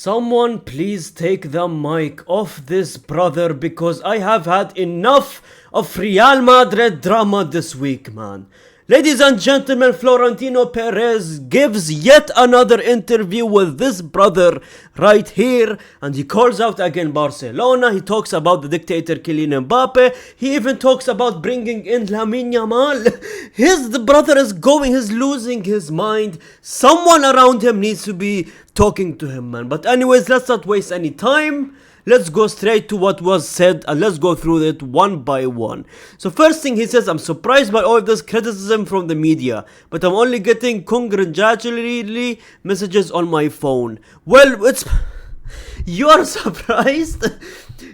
Someone please take the mic off this brother because I have had enough of Real Madrid drama this week, man. Ladies and gentlemen, Florentino Perez gives yet another interview with this brother right here, and he calls out again Barcelona. He talks about the dictator Kylian Mbappe. He even talks about bringing in Lamine Yamal. The brother is he's losing his mind. Someone around him needs to be talking to him, man. But anyways, let's not waste any time. Let's go straight to what was said and let's go through it one by one. So first thing he says, I'm surprised by all this criticism from the media, but I'm only getting congratulatory messages on my phone. Well, you're surprised?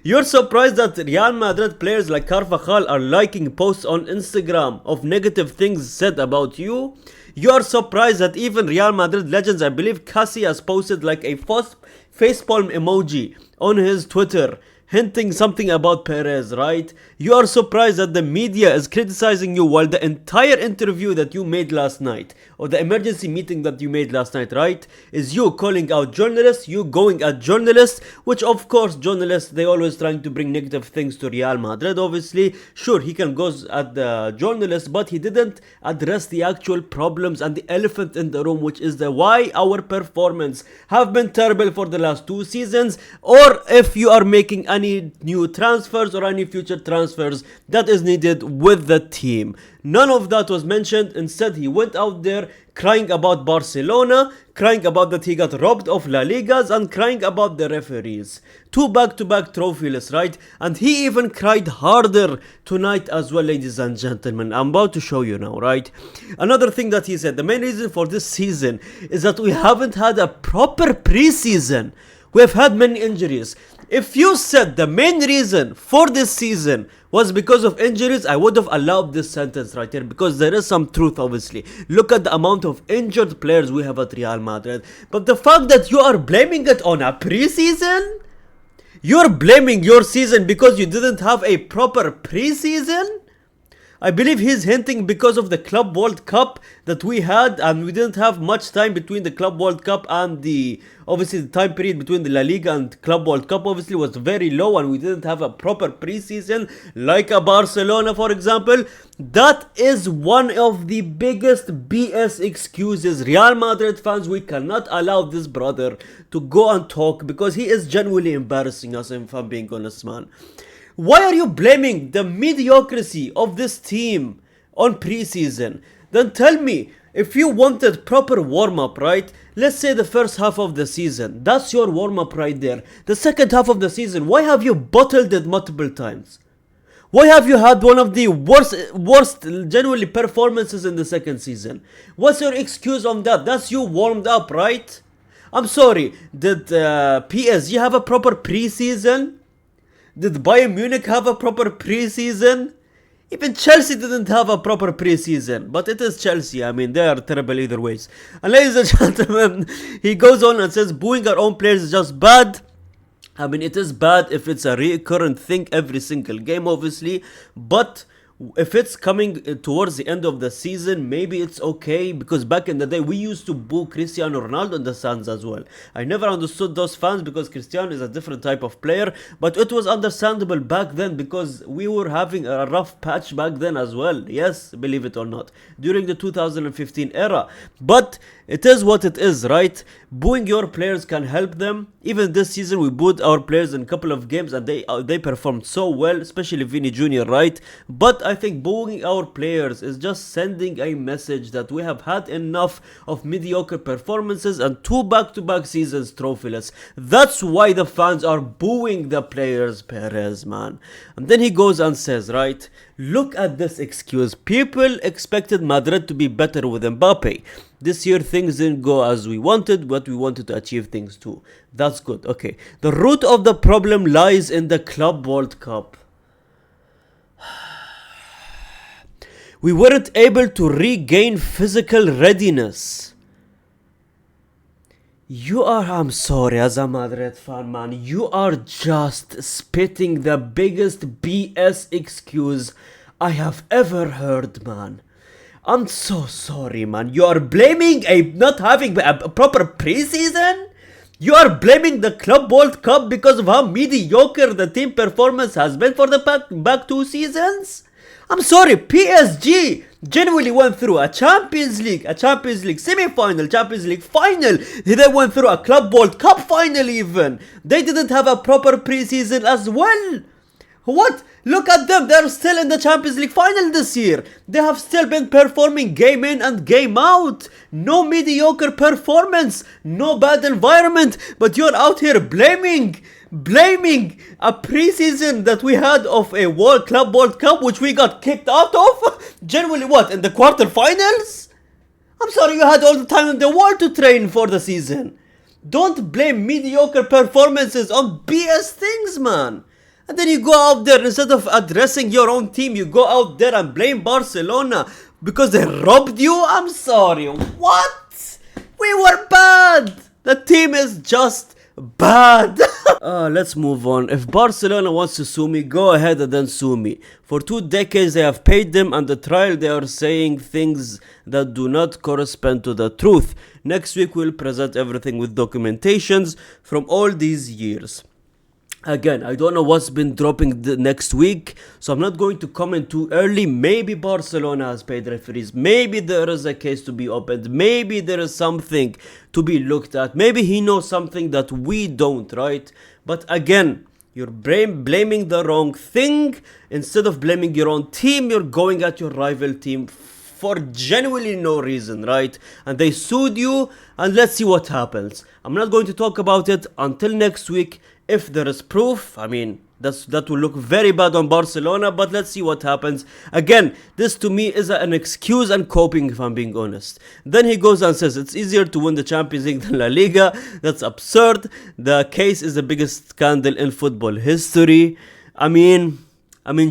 You're surprised that Real Madrid players like Carvajal are liking posts on Instagram of negative things said about you? You're surprised that even Real Madrid legends, I believe Cassie has posted like a facepalm emoji on his Twitter, hinting something about Perez, right? You are surprised that the media is criticizing you while the entire interview that you made last night, or the emergency meeting that you made last night, right, is you calling out journalists, you going at journalists, which of course journalists, they always trying to bring negative things to Real Madrid, obviously. Sure, he can go at the journalists, but he didn't address the actual problems and the elephant in the room, which is the why our performance have been terrible for the last 2 seasons, or if you are making any new transfers or any future transfers that is needed with the team. None of that was mentioned. Instead, he went out there crying about Barcelona, crying about that he got robbed of La Ligas, and crying about the referees. 2 back-to-back trophyless, right? And he even cried harder tonight as well, ladies and gentlemen. I'm about to show you now, right? Another thing that he said, the main reason for this season is that we haven't had a proper preseason. We have had many injuries. If you said the main reason for this season was because of injuries, I would have allowed this sentence right here because there is some truth, obviously. Look at the amount of injured players we have at Real Madrid. But the fact that you are blaming it on a preseason? You're blaming your season because you didn't have a proper preseason? I believe he's hinting because of the Club World Cup that we had, and we didn't have much time between the Club World Cup and obviously the time period between the La Liga and Club World Cup obviously was very low, and we didn't have a proper preseason like a Barcelona, for example. That is one of the biggest BS excuses. Real Madrid fans, we cannot allow this brother to go and talk because he is genuinely embarrassing us, if I'm being honest, man. Why are you blaming the mediocrity of this team on preseason? Then tell me, if you wanted proper warm-up, right? Let's say the first half of the season. That's your warm-up right there. The second half of the season, why have you bottled it multiple times? Why have you had one of the worst genuinely performances in the second season? What's your excuse on that? That's you warmed up, right? I'm sorry, did PSG have a proper preseason? Did Bayern Munich have a proper preseason? Even Chelsea didn't have a proper preseason. But it is Chelsea. I mean, they are terrible either ways. And ladies and gentlemen, he goes on and says, booing our own players is just bad. I mean, it is bad if it's a recurrent thing every single game, obviously. But if it's coming towards the end of the season, maybe it's okay, because back in the day we used to boo Cristiano Ronaldo in the stands as well. I never understood those fans because Cristiano is a different type of player, but it was understandable back then because we were having a rough patch back then as well. Yes, believe it or not, during the 2015 era. But it is what it is, right? Booing your players can help them. Even this season we booed our players in a couple of games and they performed so well, especially Vini Jr, right? But I think booing our players is just sending a message that we have had enough of mediocre performances and 2 back-to-back seasons trophyless. That's why the fans are booing the players, Perez, man. And then he goes and says, right, look at this excuse. People expected Madrid to be better with Mbappe. This year things didn't go as we wanted, but we wanted to achieve things too. That's good. Okay. The root of the problem lies in the Club World Cup. We weren't able to regain physical readiness. I'm sorry, as a Madrid fan, man, you are just spitting the biggest BS excuse I have ever heard, man. I'm so sorry, man. You are blaming not having a proper preseason? You are blaming the Club World Cup because of how mediocre the team performance has been for the back 2 seasons? I'm sorry, PSG genuinely went through a Champions League semi-final, Champions League final. They went through a Club World Cup final even. They didn't have a proper preseason as well. What? Look at them, they're still in the Champions League final this year. They have still been performing game in and game out. No mediocre performance, no bad environment, but you're out here blaming a preseason that we had of a Club World Cup which we got kicked out of. Generally what, in the quarterfinals? I'm sorry, you had all the time in the world to train for the season. Don't blame mediocre performances on BS things, man. And then you go out there, instead of addressing your own team, you go out there and blame Barcelona because they robbed you? I'm sorry, what? We were bad. The team is just bad. Let's move on. If Barcelona wants to sue me, go ahead and then sue me. For 2 decades they have paid them, and the trial they are saying things that do not correspond to the truth. Next week we'll present everything with documentations from all these years. Again, I don't know what's been dropping the next week, so I'm not going to comment too early. Maybe Barcelona has paid referees. Maybe there is a case to be opened. Maybe there is something to be looked at. Maybe he knows something that we don't, right? But again, you're blaming the wrong thing. Instead of blaming your own team, you're going at your rival team for genuinely no reason, right? And they sued you, and let's see what happens. I'm not going to talk about it until next week. If there is proof, I mean, that will look very bad on Barcelona, but let's see what happens. Again, this to me is an excuse and coping, if I'm being honest. Then he goes and says it's easier to win the Champions League than La Liga. That's absurd. The case is the biggest scandal in football history. I mean,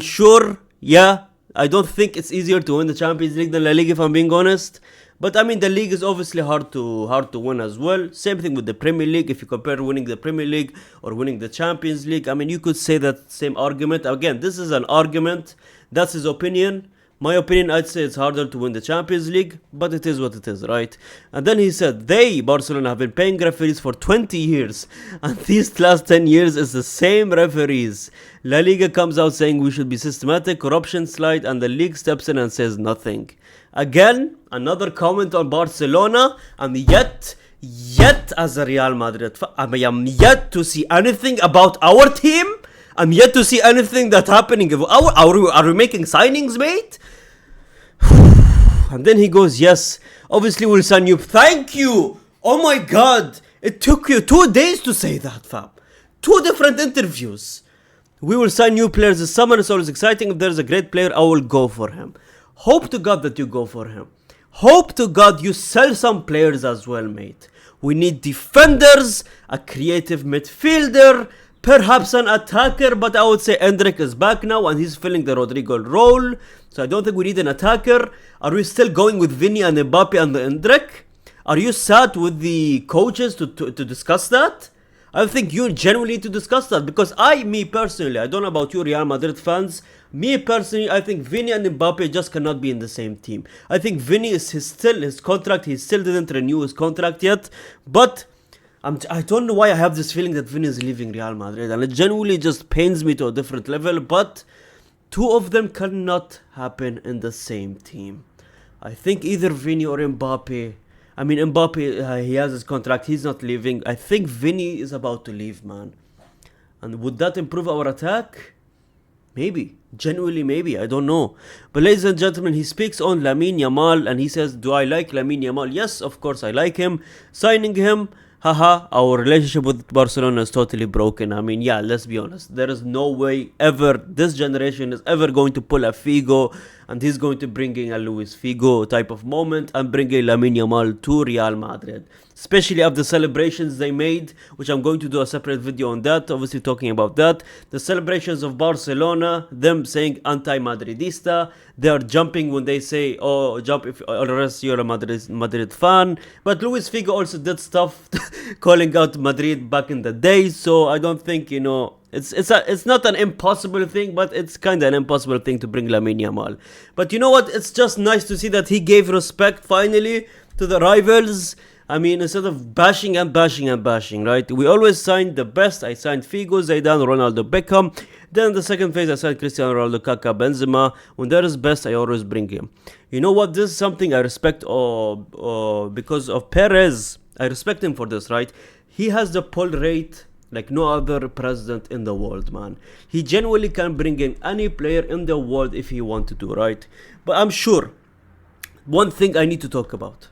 sure, yeah, I don't think it's easier to win the Champions League than La Liga, if I'm being honest. But I mean, the league is obviously hard to win as well. Same thing with the Premier League. If you compare winning the Premier League or winning the Champions League, I mean, you could say that same argument. Again, this is an argument. That's his opinion. My opinion, I'd say it's harder to win the Champions League, but it is what it is, right? And then he said, Barcelona, have been paying referees for 20 years, and these last 10 years is the same referees. La Liga comes out saying we should be systematic, corruption slide, and the league steps in and says nothing. Again, another comment on Barcelona, and yet as a Real Madrid fan, I am yet to see anything about our team. I'm yet to see anything that's happening. Are we making signings, mate? And then he goes, yes, obviously we'll sign you. Thank you. Oh my God. It took you 2 days to say that, fam. 2 different interviews. We will sign new players this summer. It's always exciting. If there's a great player, I will go for him. Hope to God that you go for him. Hope to God you sell some players as well, mate. We need defenders, a creative midfielder, perhaps an attacker, but I would say Endrick is back now and he's filling the Rodrigo role. So I don't think we need an attacker. Are we still going with Vini and Mbappe and Endrick? Are you sat with the coaches to discuss that? I think you genuinely need to discuss that, because me personally, I don't know about you Real Madrid fans, me personally, I think Vini and Mbappe just cannot be in the same team. I think Vini is his contract, he still didn't renew his contract yet, but I don't know why I have this feeling that Vini is leaving Real Madrid, and it genuinely just pains me to a different level, but 2 of them cannot happen in the same team. I think either Vini or Mbappe. I mean, Mbappe, he has his contract, he's not leaving. I think Vini is about to leave, man. And would that improve our attack? Maybe. Genuinely, maybe. I don't know. But ladies and gentlemen, he speaks on Lamine Yamal and he says, do I like Lamine Yamal? Yes, of course I like him. Signing him, haha, our relationship with Barcelona is totally broken. I mean, yeah, let's be honest. There is no way ever this generation is ever going to pull a Figo and he's going to bring in a Luis Figo type of moment and bring in Lamine Yamal to Real Madrid. Especially after the celebrations they made, which I'm going to do a separate video on that, obviously talking about that. The celebrations of Barcelona, them saying anti-Madridista, they are jumping when they say, oh, jump if unless you're a Madrid fan. But Luis Figo also did stuff calling out Madrid back in the day, so I don't think, you know, it's not an impossible thing, but it's kind of an impossible thing to bring Lamine Yamal. But you know what? It's just nice to see that he gave respect finally to the rivals. I mean, instead of bashing and bashing and bashing, right? We always signed the best. I signed Figo, Zidane, Ronaldo, Beckham. Then in the second phase, I signed Cristiano Ronaldo, Kaká, Benzema. When there is best, I always bring him. You know what? This is something I respect because of Perez. I respect him for this, right? He has the pull rate like no other president in the world, man. He genuinely can bring in any player in the world if he wanted to, right? But I'm sure one thing I need to talk about.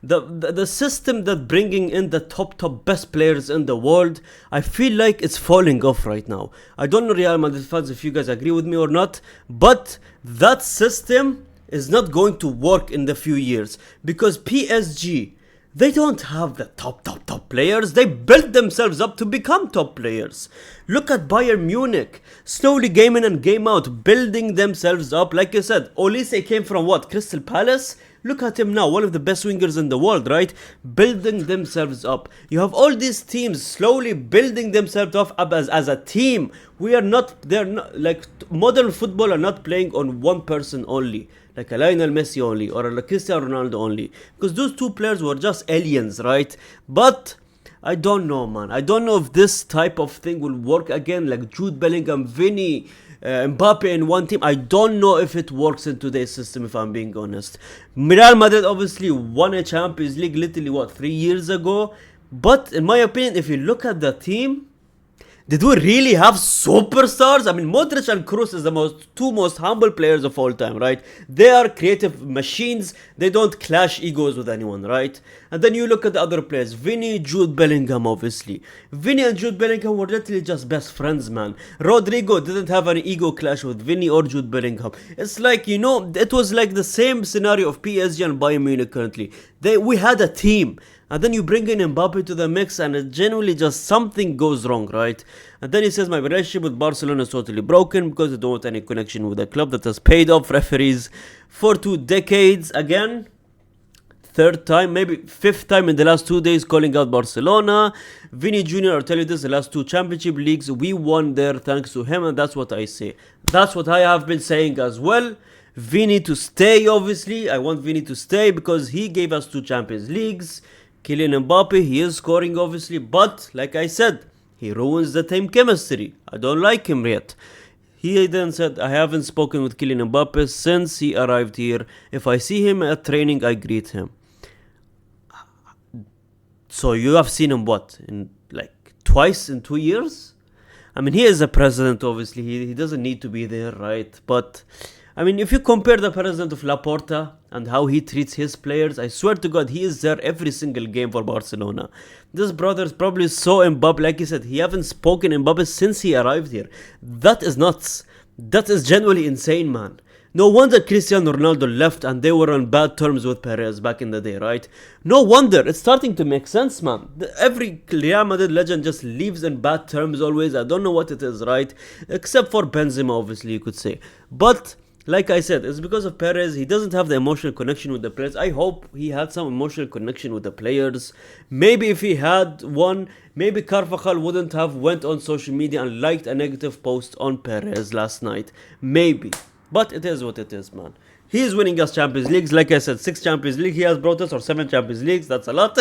The system that bringing in the top best players in the world, I feel like it's falling off right now. I don't know Real Madrid fans if you guys agree with me or not, but that system is not going to work in the few years because PSG, they don't have the top players. They built themselves up to become top players. Look at Bayern Munich, slowly game in and game out, building themselves up. Like I said, Olise came from what? Crystal Palace? Look at him now, one of the best wingers in the world, right? Building themselves up. You have all these teams slowly building themselves up as a team. They're not, like modern football are not playing on one person only. Like a Lionel Messi only or a Cristiano Ronaldo only. Because those two players were just aliens, right? But I don't know, man. I don't know if this type of thing will work again. Like Jude Bellingham, Vini, Mbappe in one team. I don't know if it works in today's system, if I'm being honest. Real Madrid obviously won a Champions League literally, 3 years ago? But in my opinion, if you look at the team, did we really have superstars? I mean, Modric and Kroos is the two most humble players of all time, right? They are creative machines. They don't clash egos with anyone, right? And then you look at the other players. Vini, Jude Bellingham, obviously. Vini and Jude Bellingham were literally just best friends, man. Rodrigo didn't have any ego clash with Vini or Jude Bellingham. It's like, it was like the same scenario of PSG and Bayern Munich currently. We had a team. And then you bring in Mbappe to the mix and it genuinely just something goes wrong, right? And then he says, my relationship with Barcelona is totally broken because I don't want any connection with a club that has paid off referees for 2 decades. Again, third time, maybe fifth time in the last 2 days calling out Barcelona. Vini Jr, I'll tell you this, the last 2 championship leagues, we won there thanks to him, and that's what I say. That's what I have been saying as well. Vini to stay, obviously. I want Vini to stay because he gave us 2 Champions Leagues. Kylian Mbappe, he is scoring obviously, but like I said, he ruins the team chemistry. I don't like him yet. He then said, I haven't spoken with Kylian Mbappe since he arrived here. If I see him at training, I greet him. So you have seen him what? In like twice in 2 years? I mean, he is a president, obviously. He doesn't need to be there, right? But I mean, if you compare the president of Laporta and how he treats his players, I swear to God, he is there every single game for Barcelona. This brother is probably so Mbappe, like he said, he haven't spoken Mbappe since he arrived here. That is nuts. That is genuinely insane, man. No wonder Cristiano Ronaldo left and they were on bad terms with Perez back in the day, right? No wonder. It's starting to make sense, man. Every Real Madrid legend just leaves in bad terms always. I don't know what it is, right? Except for Benzema, obviously, you could say. But like I said, it's because of Perez. He doesn't have the emotional connection with the players. I hope he had some emotional connection with the players. Maybe if he had one, maybe Carvajal wouldn't have went on social media and liked a negative post on Perez last night. Maybe. But it is what it is, man. He is winning us Champions Leagues. Like I said, 6 Champions League he has brought us, or 7 Champions Leagues. That's a lot.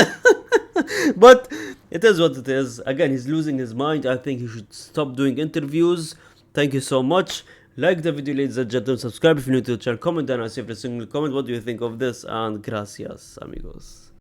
But it is what it is. Again, he's losing his mind. I think he should stop doing interviews. Thank you so much. Like the video, ladies and gentlemen. Subscribe if you're new to the channel. Comment down and see every single comment. What do you think of this? And gracias, amigos.